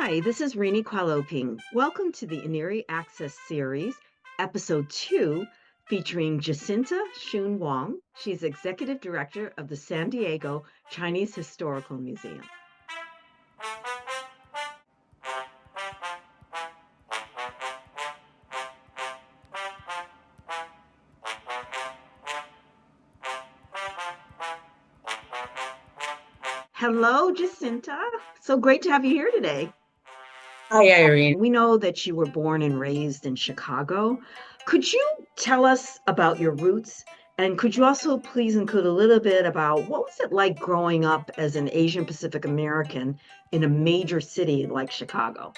Hi, this is Rini Kualoping. Welcome to the ENERI Access Series, Episode 2, featuring Jacinta Wong. She's Executive Director of the San Diego Chinese Historical Museum. Hello, Jacinta. So great to have you here today. Hi, Irene. We know that you were born and raised in Chicago. Could you tell us about your roots? And could you also please include a little bit about what was it like growing up as an Asian Pacific American in a major city like Chicago?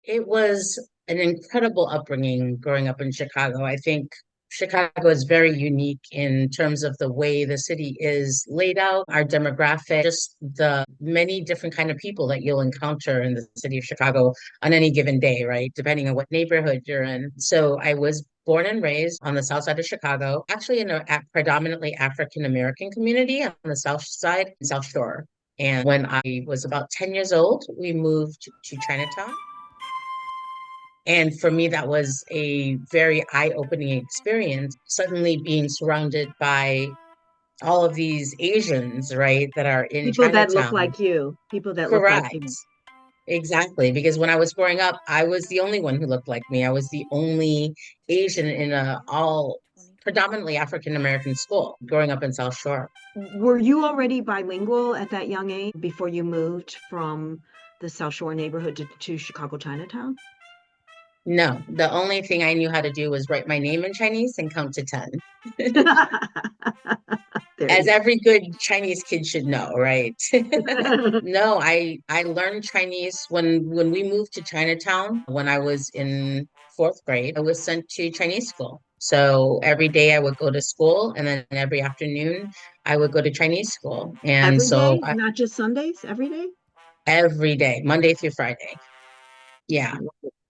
It was an incredible upbringing growing up in Chicago. I think Chicago is very unique in terms of the way the city is laid out, our demographic, just the many different kind of people that you'll encounter in the city of Chicago on any given day, right? Depending on what neighborhood you're in. So I was born and raised on the south side of Chicago, actually in a predominantly African American community on the south side, South Shore. And when I was about 10 years old, we moved to Chinatown. And for me, that was a very eye-opening experience, suddenly being surrounded by all of these Asians, right, that are in People that look Chinatown. like you, people that look like Correct. you. Exactly. Because when I was growing up, I was the only one who looked like me. I was the only Asian in a all predominantly African American school growing up in South Shore. Were you already bilingual at that young age before you moved from the South Shore neighborhood to Chicago Chinatown? No, the only thing I knew how to do was write my name in Chinese and count to 10. There As you every good Chinese kid should know, right? go. No, I learned Chinese when we moved to Chinatown when I was in fourth grade. I was sent to Chinese school. So every day I would go to school, and then every afternoon I would go to Chinese school. And Every so day, not just Sundays, every day? every day, Monday through Friday. Yeah.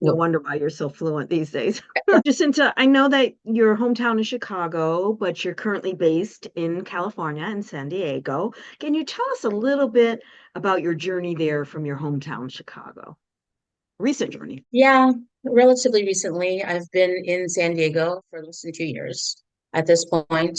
No Well, wonder why you're so fluent these days. Jacinta, I know that your hometown is Chicago, but you're currently based in California in San Diego. Can you tell us a little bit about your journey there from your hometown, Chicago? Recent journey. yeah, relatively recently, I've been in San Diego for less than 2 years. At this point,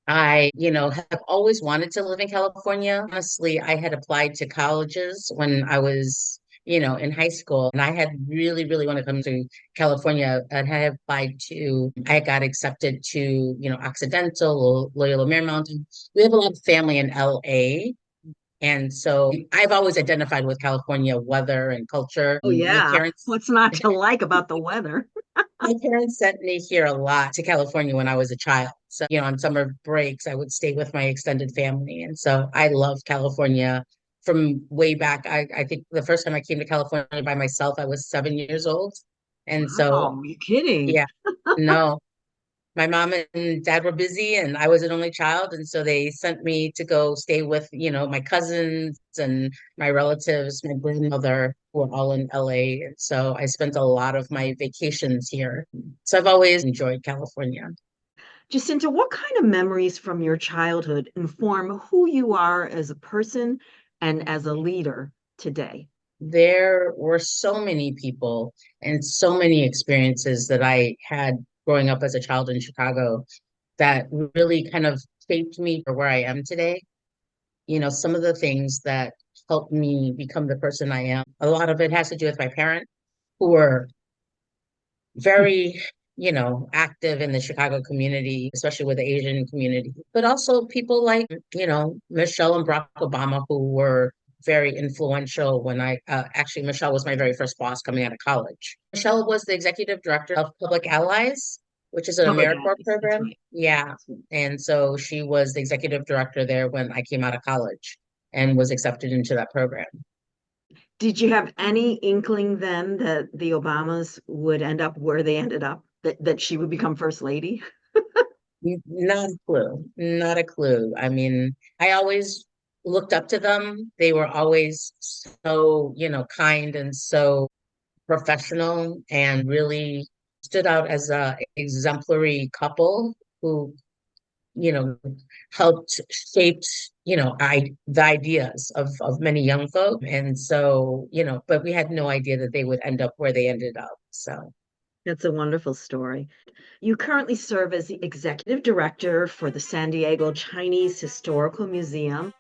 I have always wanted to live in California. Honestly, I had applied to colleges when I was in high school, and I had really, really wanted to come to California. And I got accepted to Occidental, Loyola Marymount. We have a lot of family in LA. And so I've always identified with California weather and culture. Oh, My yeah. parents What's not to like about the weather? my parents sent me here a lot to California when I was a child. So on summer breaks, I would stay with my extended family. And so I love California from way back. I think the first time I came to California by myself, I was 7 years old. And so, Wow, you kidding? yeah, no, my mom and dad were busy and I was an only child. And so they sent me to go stay with my cousins and my relatives, my grandmother who were all in LA. And so I spent a lot of my vacations here. So I've always enjoyed California. Jacinta, what kind of memories from your childhood inform who you are as a person and as a leader today? There were so many people and so many experiences that I had growing up as a child in Chicago that really kind of shaped me for where I am today. Some of the things that helped me become the person I am. A lot of it has to do with my parents who were very active in the Chicago community, especially with the Asian community, but also people like Michelle and Barack Obama, who were very influential when actually, Michelle was my very first boss coming out of college. Michelle was the executive director of Public Allies, which is an Public AmeriCorps access, that's program. right. Yeah. That's right. And so she was the executive director there when I came out of college and was accepted into that program. Did you have any inkling then that the Obamas would end up where they ended up, that she would become first lady? Not a clue. Not a clue. I mean, I always looked up to them. They were always so kind and so professional and really stood out as a exemplary couple who helped shaped, the ideas of many young folk. And so, but we had no idea that they would end up where they ended up. So That's a wonderful story. You currently serve as the executive director for the San Diego Chinese Historical Museum.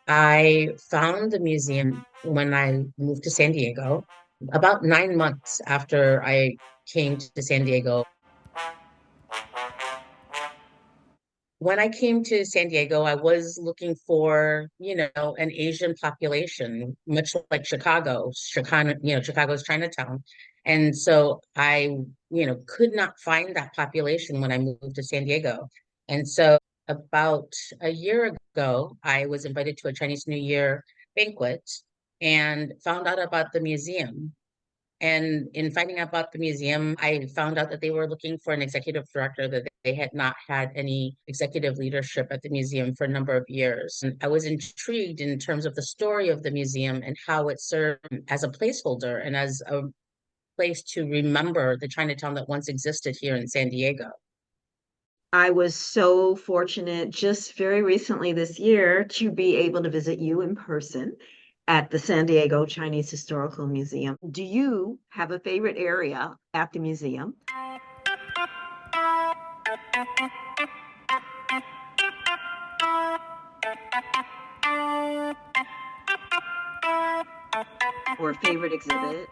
I found the museum when I moved to San Diego, about 9 months after I came to San Diego. When I came to San Diego, I was looking for, an Asian population, much like Chicago's Chinatown. And so I, could not find that population when I moved to San Diego. And so about a year ago, I was invited to a Chinese New Year banquet and found out about the museum. And in finding out about the museum, I found out that they were looking for an executive director, that they had not had any executive leadership at the museum for a number of years. And I was intrigued in terms of the story of the museum and how it served as a placeholder and as a place to remember the Chinatown that once existed here in San Diego. I was so fortunate just very recently this year to be able to visit you in person at the San Diego Chinese Historical Museum. Do you have a favorite area at the museum? Or a favorite exhibit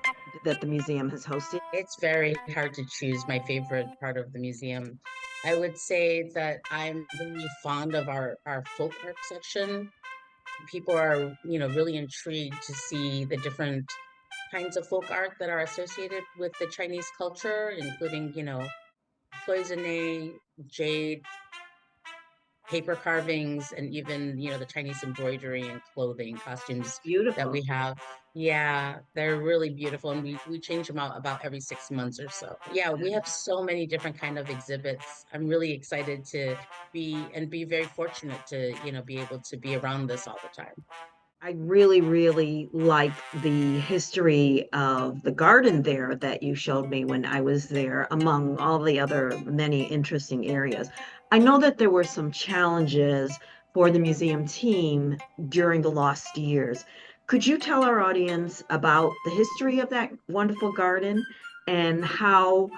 that the museum has hosted? It's very hard to choose my favorite part of the museum. I would say that I'm really fond of our folk art section. People are, really intrigued to see the different kinds of folk art that are associated with the Chinese culture, including, cloisonne, jade, paper carvings, and even, the Chinese embroidery and clothing costumes that Beautiful. we have. Yeah, they're really beautiful, and we change them out about every 6 months or so. Yeah, we have so many different kind of exhibits. I'm really excited to be very fortunate to, be able to be around this all the time. I really, really like the history of the garden there that you showed me when I was there, among all the other many interesting areas. I know that there were some challenges for the museum team during the lost years. Could you tell our audience about the history of that wonderful garden and how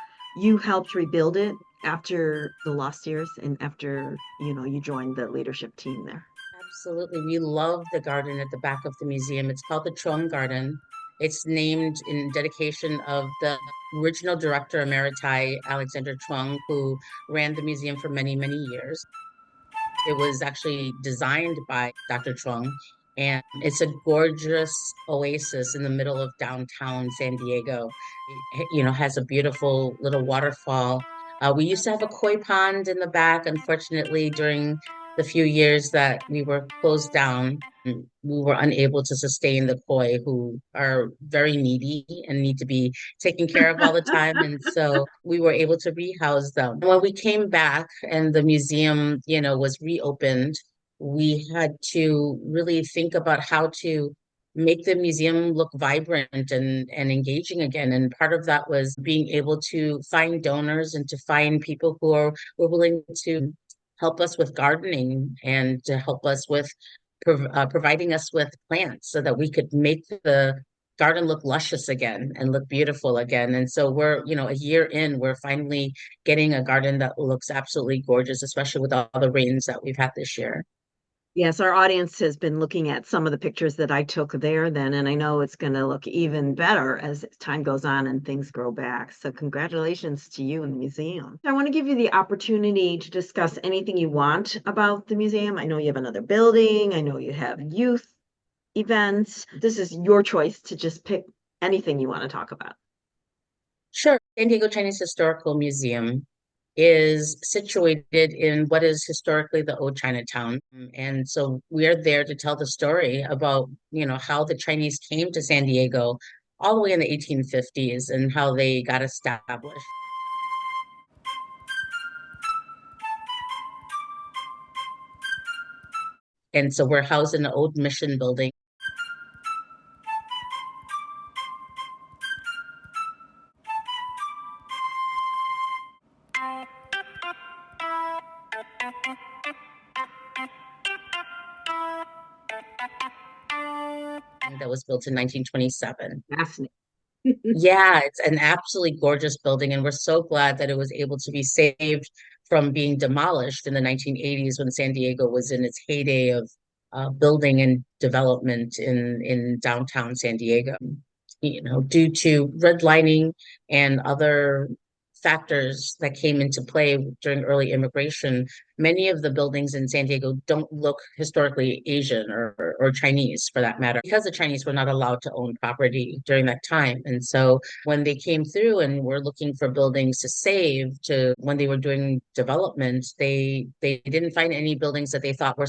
you helped rebuild it after the lost years and after, you joined the leadership team there? Absolutely. We love the garden at the back of the museum. It's called the Chuang Garden. It's named in dedication of the original director emeriti, Alexander Chuang, who ran the museum for many, many years. It was actually designed by Dr. Chuang, and it's a gorgeous oasis in the middle of downtown San Diego. It, has a beautiful little waterfall. We used to have a koi pond in the back. Unfortunately, during the few years that we were closed down, we were unable to sustain the koi, who are very needy and need to be taken care of all the time. And so we were able to rehouse them. When we came back and the museum, was reopened, we had to really think about how to make the museum look vibrant and engaging again. And part of that was being able to find donors and to find people were willing to help us with gardening and to help us with providing us with plants so that we could make the garden look luscious again and look beautiful again. And so we're, a year in, we're finally getting a garden that looks absolutely gorgeous, especially with all the rains that we've had this year. Yes, our audience has been looking at some of the pictures that I took there then, and I know it's going to look even better as time goes on and things grow back. So congratulations to you and the museum. I want to give you the opportunity to discuss anything you want about the museum. I know you have another building. I know you have youth events. This is your choice to just pick anything you want to talk about. Sure. San Diego Chinese Historical Museum is situated in what is historically the old Chinatown. And so we are there to tell the story about, how the Chinese came to San Diego all the way in the 1850s and how they got established. And so we're housed in the old mission building. that was built in 1927. Fascinating. Yeah, it's an absolutely gorgeous building, and we're so glad that it was able to be saved from being demolished in the 1980s when San Diego was in its heyday of building and development in downtown San Diego. You know, due to redlining and other factors that came into play during early immigration, many of the buildings in San Diego don't look historically Asian or Chinese for that matter, because the Chinese were not allowed to own property during that time. And so when they came through and were looking for buildings to save to when they were doing development, they didn't find any buildings that they thought were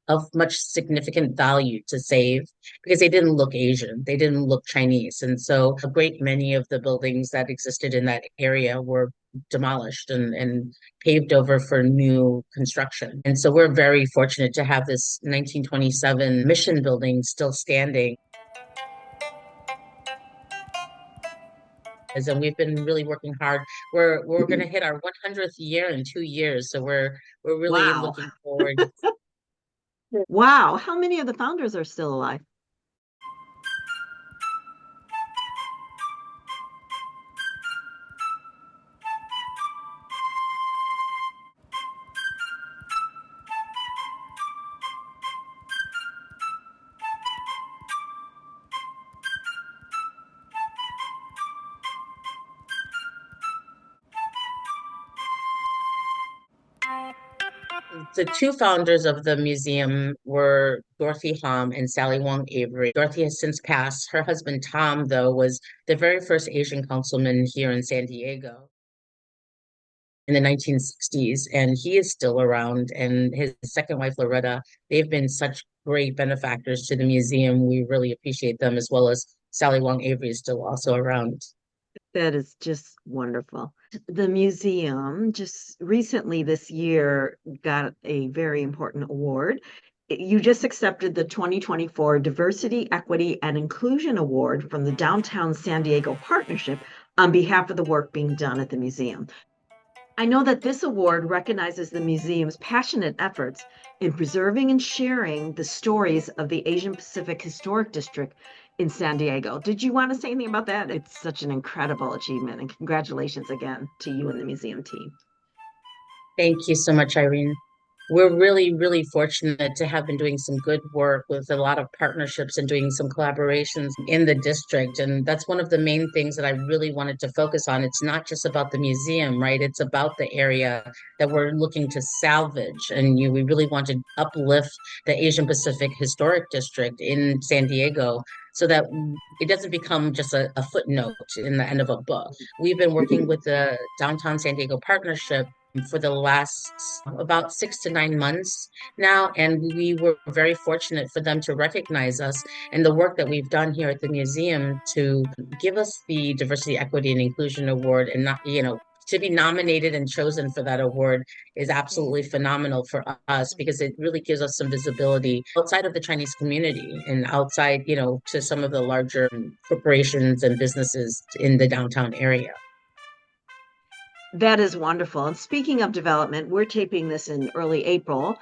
of much significant value to save because they didn't look Asian, they didn't look Chinese. And so a great many of the buildings that existed in that area were demolished and paved over for new construction. And so we're very fortunate to have this 1927 mission building still standing. And we've been really working hard. We're going to hit our 100th year in 2 years, so we're really Wow. looking forward. Wow. How many of the founders are still alive? The two founders of the museum were Dorothy Hom and Sally Wong Avery. Dorothy has since passed. Her husband, Tom, though, was the very first Asian councilman here in San Diego in the 1960s, and he is still around. And his second wife, Loretta, they've been such great benefactors to the museum. We really appreciate them, as well as Sally Wong Avery is still also around. That is just wonderful. The museum just recently this year got a very important award. You just accepted the 2024 Diversity, Equity, and Inclusion Award from the Downtown San Diego Partnership on behalf of the work being done at the museum. I know that this award recognizes the museum's passionate efforts in preserving and sharing the stories of the Asian Pacific Historic District in San Diego. Did you want to say anything about that? It's such an incredible achievement, and congratulations again to you and the museum team. Thank you so much, Irene. We're really, really fortunate to have been doing some good work with a lot of partnerships and doing some collaborations in the district. And that's one of the main things that I really wanted to focus on. It's not just about the museum, right? It's about the area that we're looking to salvage. And we really want to uplift the Asian Pacific Historic District in San Diego so that it doesn't become just a footnote in the end of a book. We've been working with the Downtown San Diego Partnership for the last about 6 to 9 months now. And we were very fortunate for them to recognize us and the work that we've done here at the museum to give us the Diversity, Equity, and Inclusion Award. And not, to be nominated and chosen for that award is absolutely phenomenal for us because it really gives us some visibility outside of the Chinese community and outside, to some of the larger corporations and businesses in the downtown area. That is wonderful. And speaking of development, we're taping this in early April,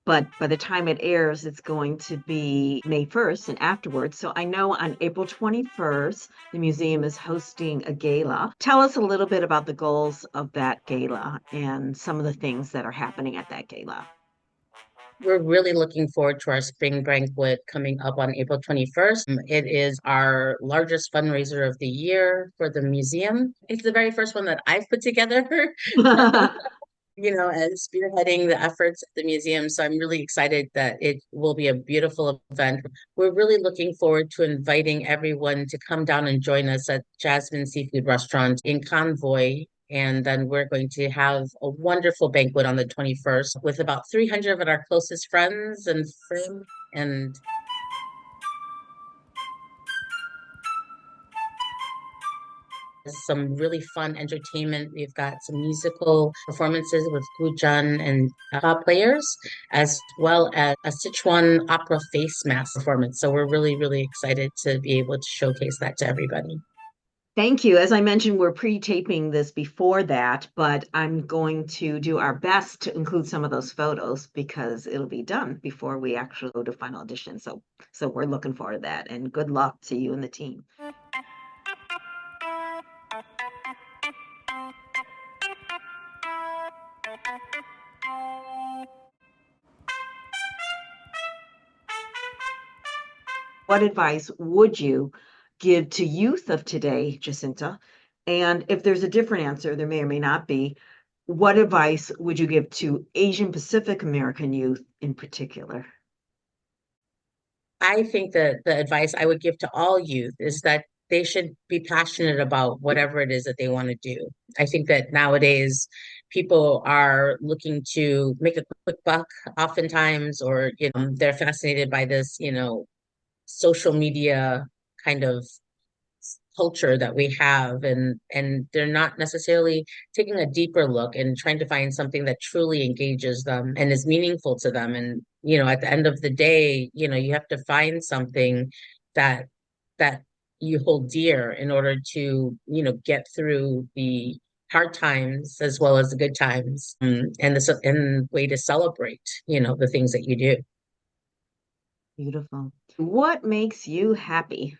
but by the time it airs, it's going to be May 1st and afterwards. So I know on April 21st, the museum is hosting a gala. Tell us a little bit about the goals of that gala and some of the things that are happening at that gala. We're really looking forward to our spring banquet coming up on April 21st. It is our largest fundraiser of the year for the museum. It's the very first one that I've put together, and spearheading the efforts at the museum. So I'm really excited that it will be a beautiful event. We're really looking forward to inviting everyone to come down and join us at Jasmine Seafood Restaurant in Convoy. And then we're going to have a wonderful banquet on the 21st with about 300 of our closest friends and some really fun entertainment. We've got some musical performances with Gujun and players, as well as a Sichuan opera face mask performance. So we're really, really excited to be able to showcase that to everybody. Thank you. As I mentioned, we're pre-taping this before that, but I'm going to do our best to include some of those photos because it'll be done before we actually go to final audition. So we're looking forward to that, and good luck to you and the team. What advice would you give to youth of today, Jacinta? And if there's a different answer, there may or may not be, what advice would you give to Asian Pacific American youth in particular? I think that the advice I would give to all youth is that they should be passionate about whatever it is that they want to do. I think that nowadays people are looking to make a quick buck oftentimes, or they're fascinated by this, social media kind of culture that we have, and they're not necessarily taking a deeper look and trying to find something that truly engages them and is meaningful to them. And at the end of the day, you have to find something that that you hold dear in order to get through the hard times as well as the good times, and way to celebrate the things that you do. Beautiful. What makes you happy?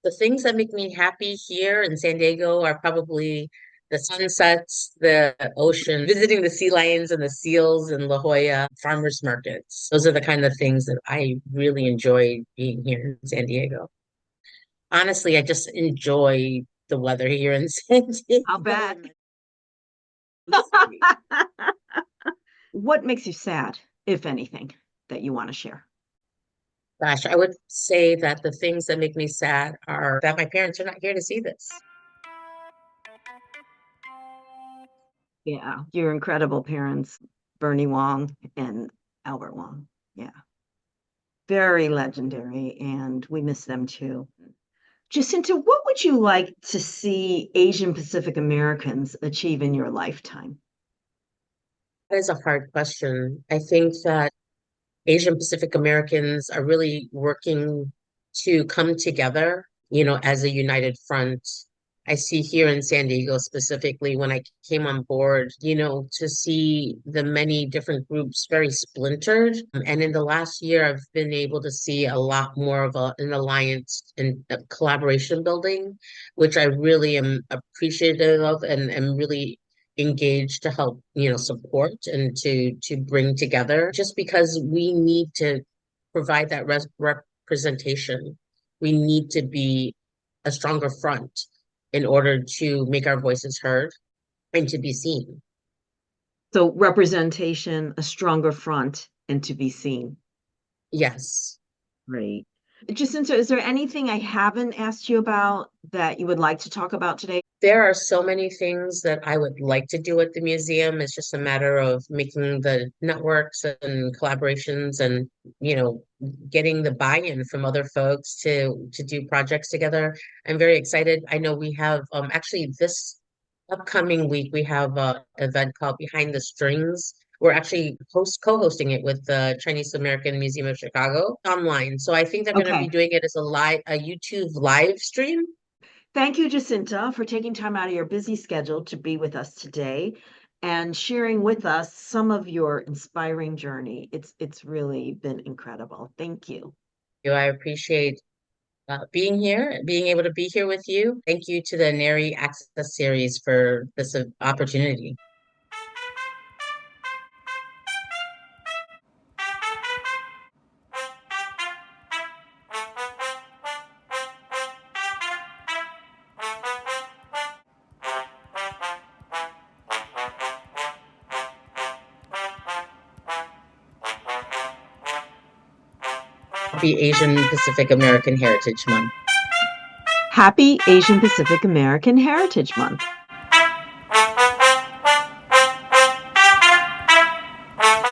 The things that make me happy here in San Diego are probably the sunsets, the ocean, visiting the sea lions and the seals in La Jolla, farmers markets. Those are the kind of things that I really enjoy being here in San Diego. Honestly, I just enjoy the weather here in San I'll Diego. bet. What makes you sad, if anything, that you want to share? Gosh, I would say that the things that make me sad are that my parents are not here to see this. Yeah, your incredible parents, Bernie Wong and Albert Wong. Yeah, very legendary, and we miss them too. Jacinta, what would you like to see Asian Pacific Americans achieve in your lifetime? That is a hard question. I think that Asian Pacific Americans are really working to come together, as a united front. I see here in San Diego specifically when I came on board, to see the many different groups very splintered. And in the last year, I've been able to see a lot more of an alliance and a collaboration building, which I really am appreciative of and am really engaged to help support and to bring together, just because we need to provide that representation. We need to be a stronger front in order to make our voices heard and to be seen. So, representation, a stronger front, and to be seen. Yes. Great. Jacinta, is there anything I haven't asked you about that you would like to talk about today? There are so many things that I would like to do at the museum. It's just a matter of making the networks and collaborations and, getting the buy-in from other folks to do projects together. I'm very excited. I know we have actually this upcoming week we have a event called Behind the Strings. We're actually co-hosting it with the Chinese American Museum of Chicago online. So I think they're going to be Okay. doing it as a YouTube live stream. Thank you, Jacinta, for taking time out of your busy schedule to be with us today and sharing with us some of your inspiring journey. It's really been incredible. Thank you. I appreciate being here, being able to be here with you. Thank you to the ENERI Access Series for this opportunity. Happy Asian Pacific American Heritage Month. Happy Asian Pacific American Heritage Month.